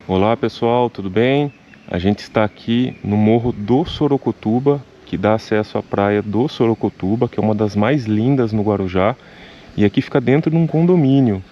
Olá pessoal, tudo bem? A gente está aqui no Morro do Sorocotuba, que dá acesso à praia do Sorocotuba, que é uma das mais lindas no Guarujá. E aqui fica dentro de um condomínio.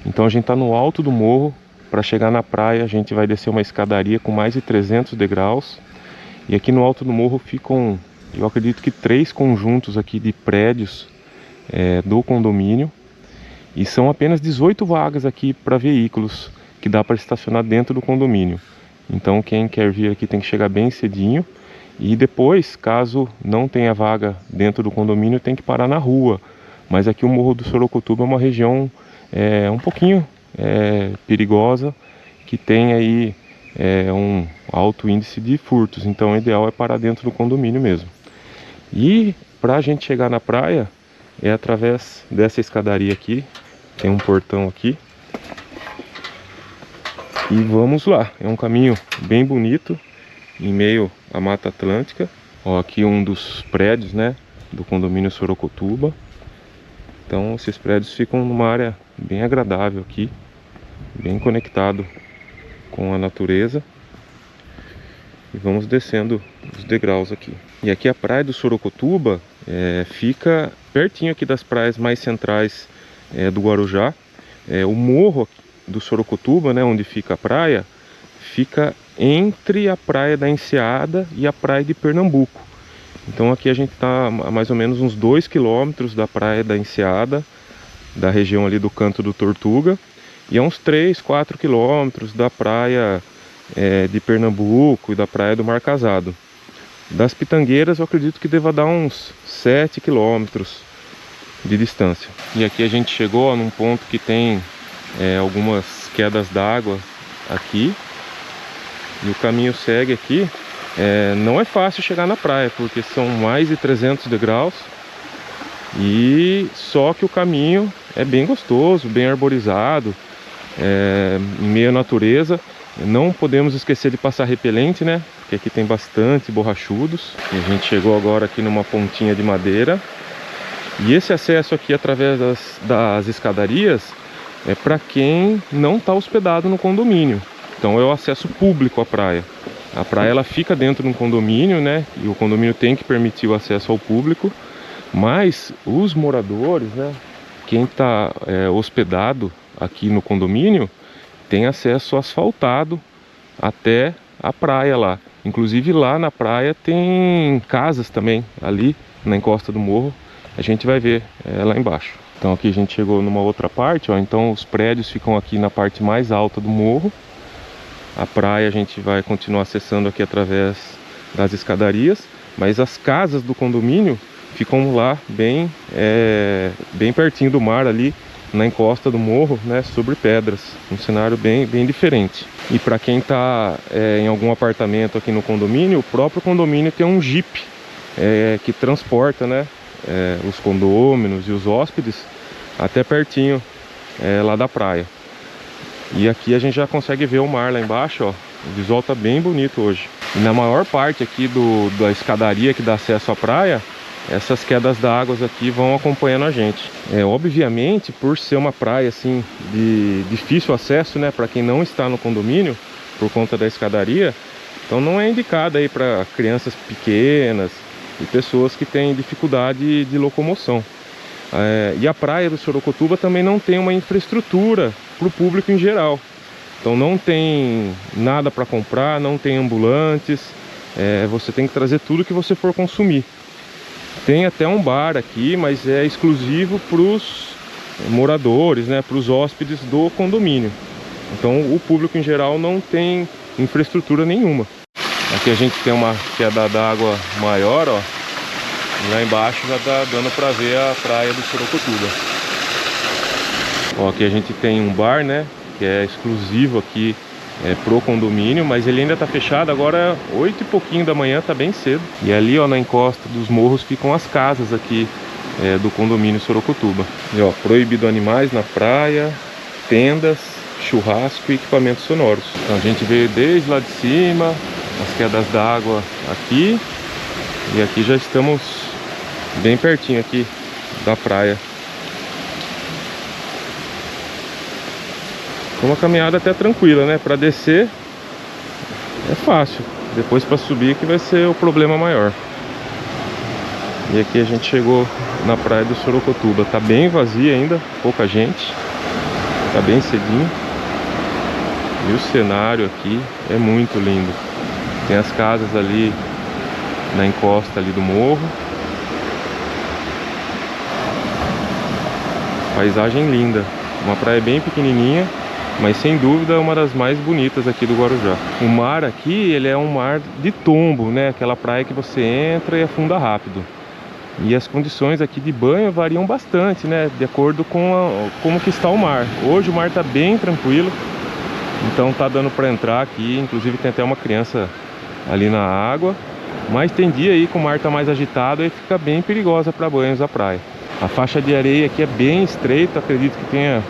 Então a gente está no alto do morro. Para chegar na praia a gente vai descer uma escadaria com mais de 300 degraus. E aqui no alto do morro ficam, eu acredito que 3 conjuntos aqui de prédios do condomínio. E são apenas 18 vagas aqui para veículos, que dá para estacionar dentro do condomínio. Então quem quer vir aqui tem que chegar bem cedinho. E depois, caso não tenha vaga dentro do condomínio, tem que parar na rua. Mas aqui o Morro do Sorocotuba é uma região um pouquinho perigosa, que tem aí um alto índice de furtos. Então o ideal é parar dentro do condomínio mesmo. E para a gente chegar na praia é através dessa escadaria aqui. Tem um portão aqui. E vamos lá, é um caminho bem bonito, em meio à Mata Atlântica. Ó, aqui um dos prédios, né, do condomínio Sorocotuba. Então esses prédios ficam numa área bem agradável aqui, bem conectado com a natureza. E vamos descendo os degraus aqui. E aqui a praia do Sorocotuba fica pertinho aqui das praias mais centrais do Guarujá. O morro do Sorocotuba, né, onde fica a praia, fica entre a praia da Enseada e a praia de Pernambuco. Então aqui a gente está a mais ou menos uns 2 quilômetros da praia da Enseada, da região ali do Canto do Tortuga, e a uns 3, 4 quilômetros da praia de Pernambuco e da praia do Mar Casado. Das Pitangueiras eu acredito que deva dar uns 7 quilômetros de distância. E aqui a gente chegou num ponto que tem algumas quedas d'água aqui, e o caminho segue aqui. Não é fácil chegar na praia, porque são mais de 300 degraus, e só que o caminho é bem gostoso, bem arborizado, em meio à natureza. Não podemos esquecer de passar repelente, né, porque aqui tem bastante borrachudos. E a gente chegou agora aqui numa pontinha de madeira, e esse acesso aqui através das escadarias é para quem não está hospedado no condomínio. Então é o acesso público à praia. A praia ela fica dentro de um condomínio, né? E o condomínio tem que permitir o acesso ao público. Mas os moradores, né? Quem está hospedado aqui no condomínio tem acesso asfaltado até a praia lá. Inclusive lá na praia tem casas também, ali na encosta do morro. A gente vai ver lá embaixo. Então aqui a gente chegou numa outra parte, ó. Então os prédios ficam aqui na parte mais alta do morro. A praia a gente vai continuar acessando aqui através das escadarias, mas as casas do condomínio ficam lá bem pertinho do mar, ali na encosta do morro, né, sobre pedras. Um cenário bem diferente. E para quem está em algum apartamento aqui no condomínio, o próprio condomínio tem um Jeep que transporta, né, os condôminos e os hóspedes até pertinho lá da praia. E aqui a gente já consegue ver o mar lá embaixo, ó. O visual tá bem bonito hoje. E na maior parte aqui da escadaria que dá acesso à praia, essas quedas d'água aqui vão acompanhando a gente. Obviamente, por ser uma praia assim de difícil acesso, né, para quem não está no condomínio, por conta da escadaria, então não é indicada aí para crianças pequenas e pessoas que têm dificuldade de locomoção. E a praia do Sorocotuba também não tem uma infraestrutura para o público em geral. Então não tem nada para comprar, não tem ambulantes, você tem que trazer tudo que você for consumir. Tem até um bar aqui, mas é exclusivo para os moradores, né, para os hóspedes do condomínio. Então o público em geral não tem infraestrutura nenhuma. Aqui a gente tem uma queda d'água maior, ó. Lá embaixo já tá dando para ver a praia do Sorocotuba. Ó, aqui a gente tem um bar, né, que é exclusivo aqui pro condomínio, mas ele ainda tá fechado. Agora é 8 e pouquinho da manhã, tá bem cedo. E ali, ó, na encosta dos morros ficam as casas aqui do condomínio Sorocotuba. E ó, proibido animais na praia, tendas, churrasco e equipamentos sonoros. Então a gente veio desde lá de cima, as quedas d'água aqui, e aqui já estamos bem pertinho aqui da praia. Uma caminhada até tranquila, né? Para descer é fácil, depois para subir que vai ser o problema maior. E aqui a gente chegou na praia do Sorocotuba. Tá bem vazia ainda, pouca gente. Tá bem cedinho. E o cenário aqui é muito lindo. Tem as casas ali na encosta ali do morro. Paisagem linda. Uma praia bem pequenininha, mas sem dúvida uma das mais bonitas aqui do Guarujá. O mar aqui, ele é um mar de tombo, né? Aquela praia que você entra e afunda rápido. E as condições aqui de banho variam bastante, né? De acordo com como que está o mar. Hoje o mar está bem tranquilo, então tá dando para entrar aqui. Inclusive tem até uma criança ali na água. Mas tem dia aí que o mar está mais agitado e fica bem perigosa para banhos a praia. A faixa de areia aqui é bem estreita, acredito que tenha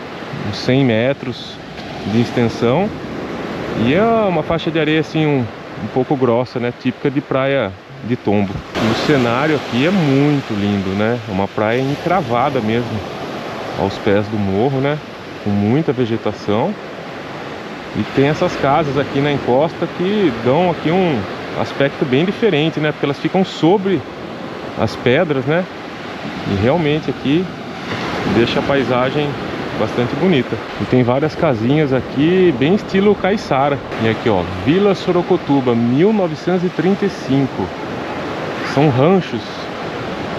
uns 100 metros de extensão. E é uma faixa de areia assim um pouco grossa, né? Típica de praia de tombo. E o cenário aqui é muito lindo, né? É uma praia encravada mesmo, aos pés do morro, né? Com muita vegetação. E tem essas casas aqui na encosta que dão aqui um aspecto bem diferente, né? Porque elas ficam sobre as pedras, né? E realmente aqui deixa a paisagem bastante bonita. E tem várias casinhas aqui bem estilo caiçara. E aqui ó, Vila Sorocotuba, 1935. São ranchos.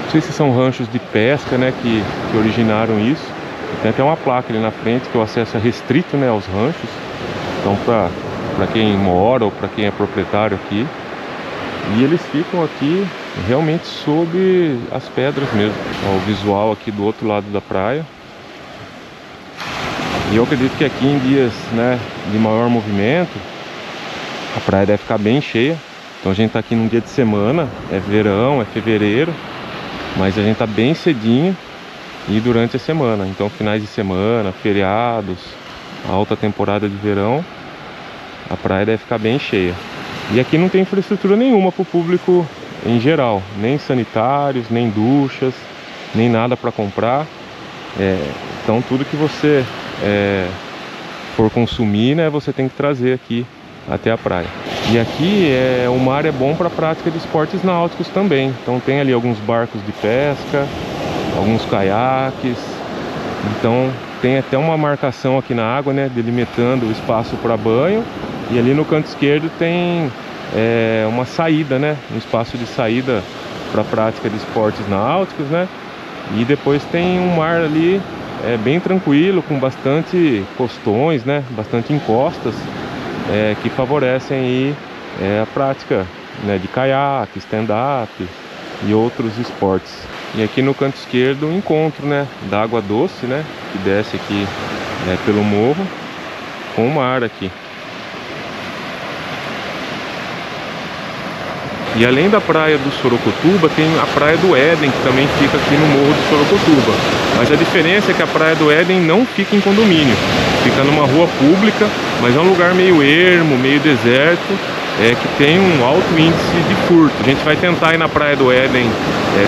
Não sei se são ranchos de pesca, né, que originaram isso. Tem até uma placa ali na frente que o acesso é restrito, né, aos ranchos. Então para quem mora ou para quem é proprietário aqui. E eles ficam aqui realmente sob as pedras mesmo. Ó, o visual aqui do outro lado da praia. E eu acredito que aqui em dias, né, de maior movimento, a praia deve ficar bem cheia. Então a gente tá aqui num dia de semana, é verão, é fevereiro, mas a gente tá bem cedinho e durante a semana. Então finais de semana, feriados, alta temporada de verão, a praia deve ficar bem cheia. E aqui não tem infraestrutura nenhuma para o público em geral, nem sanitários, nem duchas, nem nada para comprar. Então tudo que você for consumir, né, você tem que trazer aqui até a praia. E aqui o mar é bom para a prática de esportes náuticos também. Então tem ali alguns barcos de pesca, alguns caiaques. Então tem até uma marcação aqui na água, né, delimitando o espaço para banho. E ali no canto esquerdo tem uma saída, né, um espaço de saída para a prática de esportes náuticos, né. E depois tem um mar ali bem tranquilo, com bastante postões, né, bastante encostas, que favorecem aí, a prática, né, de caiaque, stand-up e outros esportes. E aqui no canto esquerdo o encontro, né, da água doce, né, que desce aqui pelo morro com o mar aqui. E além da praia do Sorocotuba, tem a praia do Éden, que também fica aqui no morro do Sorocotuba. Mas a diferença é que a praia do Éden não fica em condomínio. Fica numa rua pública, mas é um lugar meio ermo, meio deserto, que tem um alto índice de furto. A gente vai tentar ir na praia do Éden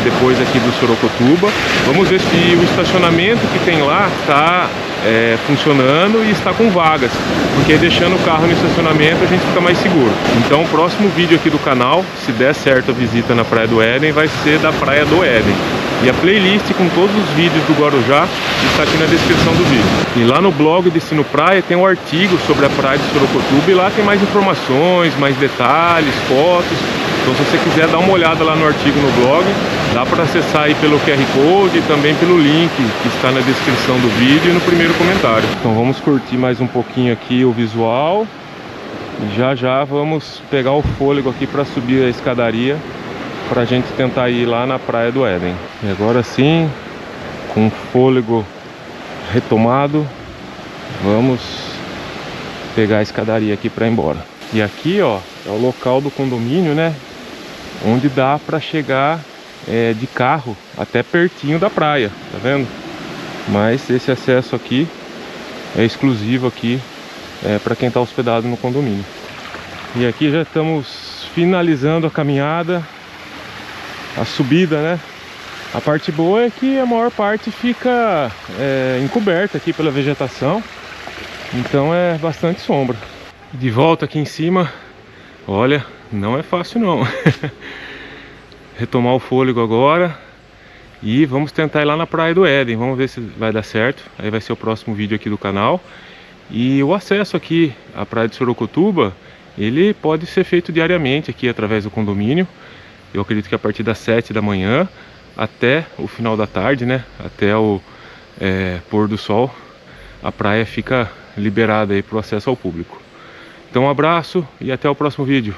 depois aqui do Sorocotuba. Vamos ver se o estacionamento que tem lá está funcionando e está com vagas, porque deixando o carro no estacionamento a gente fica mais seguro. Então o próximo vídeo aqui do canal, se der certo a visita na praia do Éden, vai ser da praia do Éden. E a playlist com todos os vídeos do Guarujá está aqui na descrição do vídeo. E lá no blog Destino Praia tem um artigo sobre a praia de Sorocotuba e lá tem mais informações, mais detalhes, fotos. Então se você quiser dar uma olhada lá no artigo no blog, dá para acessar aí pelo QR Code e também pelo link que está na descrição do vídeo e no primeiro comentário. Então vamos curtir mais um pouquinho aqui o visual. E já vamos pegar o fôlego aqui para subir a escadaria, para a gente tentar ir lá na praia do Éden. E agora sim, com o fôlego retomado, vamos pegar a escadaria aqui para ir embora. E aqui ó, é o local do condomínio, né, onde dá para chegar de carro até pertinho da praia, tá vendo? Mas esse acesso aqui é exclusivo aqui para quem está hospedado no condomínio. E aqui já estamos finalizando a caminhada, a subida, né? A parte boa é que a maior parte fica encoberta aqui pela vegetação. Então é bastante sombra. De volta aqui em cima, olha, não é fácil não. Retomar o fôlego agora. E vamos tentar ir lá na Praia do Éden. Vamos ver se vai dar certo. Aí vai ser o próximo vídeo aqui do canal. E o acesso aqui à Praia de Sorocotuba, ele pode ser feito diariamente aqui através do condomínio. Eu acredito que a partir das 7 da manhã até o final da tarde, né? Até o pôr do sol, a praia fica liberada aí para o acesso ao público. Então um abraço e até o próximo vídeo.